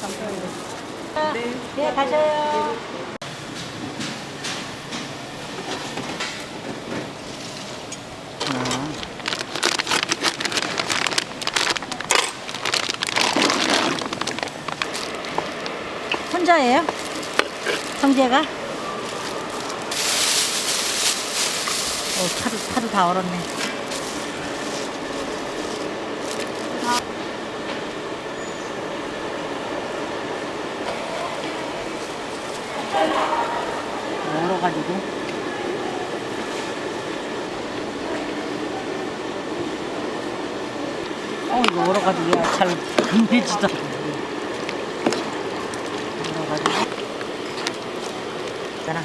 감사해요. 네, 가셔요. 혼자예요? 성재가? 파도 다 얼었네. 얼어가지고. 이거 얼어가지고 잘 금해지다. 얼어가지고. 있잖아.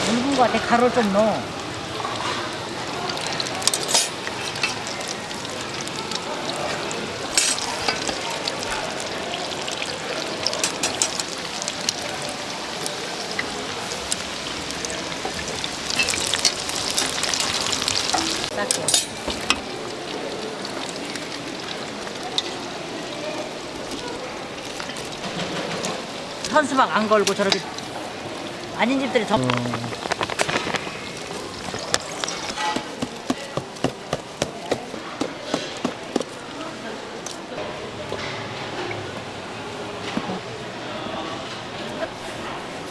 굵은 거 같아. 가루 좀 넣어. 닦여. 현수막 안 걸고 저렇게 아닌 집들이 더.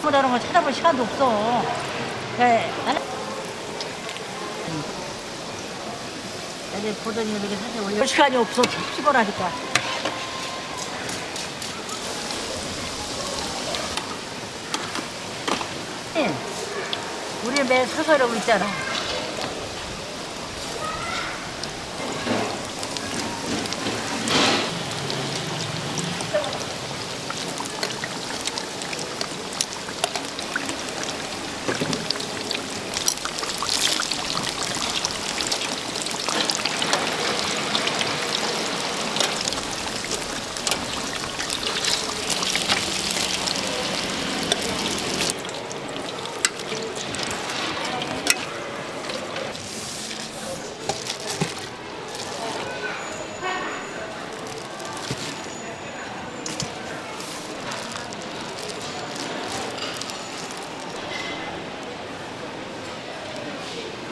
저런 걸 찾아볼 시간도 없어. 그래, 나는 이제 보더니 이렇게 사진 올릴 시간이 없어. 피곤하니까. 우리 매일 서서 이러고 있잖아.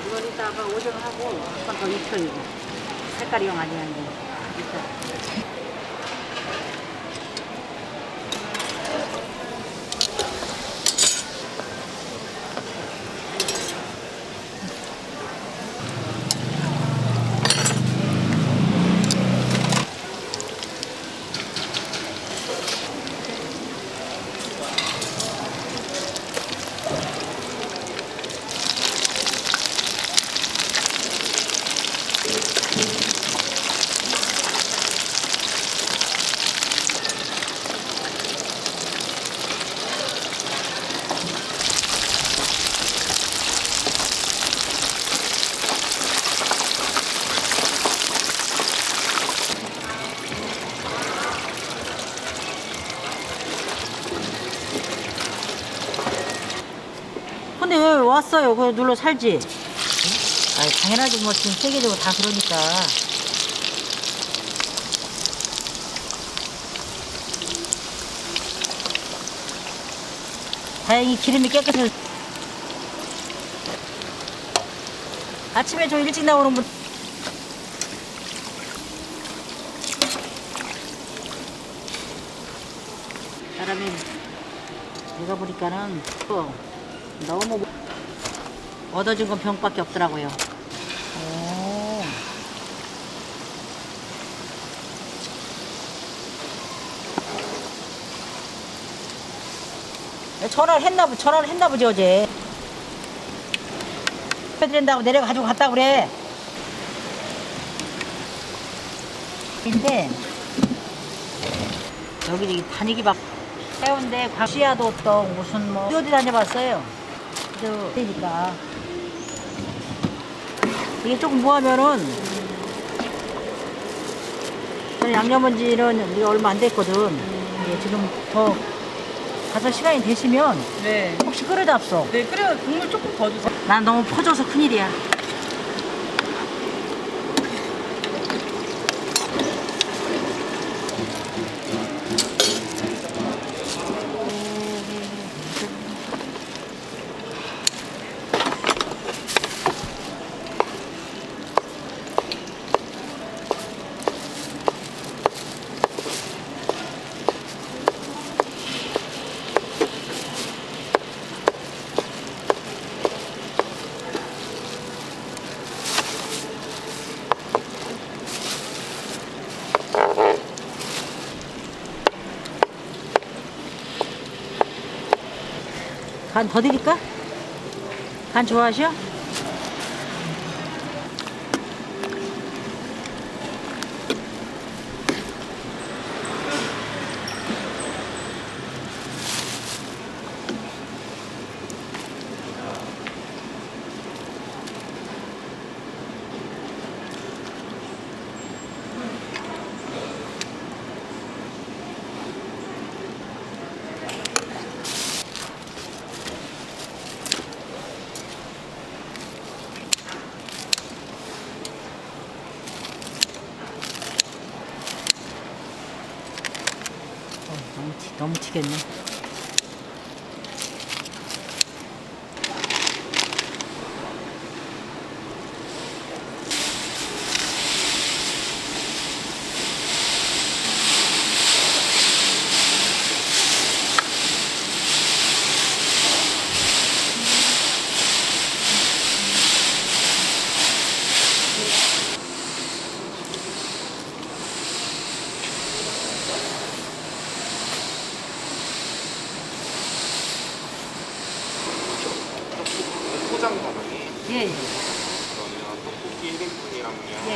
이건 이따가 오전하고 한 번 더 익혀 이거. 색깔이 영 아니야 이제. 이따. 근데 왜 왔어요? 그거 눌러 살지? 아이, 당연하지. 뭐, 지금 세계적으로 다 그러니까. 다행히 기름이 깨끗해서. 아침에 좀 일찍 나오는 분. 사람이 내가 보니까는 너무 얻어진 건 병밖에 없더라고요. 오. 전화를 했나 보지 어제. 해드린다고 내려가 가지고 갔다 그래. 근데 여기 다니기 막 해운대 광시야도 또 무슨 뭐 어디 다녀봤어요. 그러니까 이게 조금 뭐하면은 저는 양념 온 지는 우리가 얼마 안 됐거든. 이게 지금 더 가서 시간이 되시면 네. 혹시 끓여잡숴. 네, 끓여 국물 조금 더 주세요. 난 너무 퍼져서 큰일이야. 간 더 드릴까? 간 좋아하셔? 너무 튀겠네. 포장 가능이 예, 예. 그러면 떡볶이 1인분이랑요 예.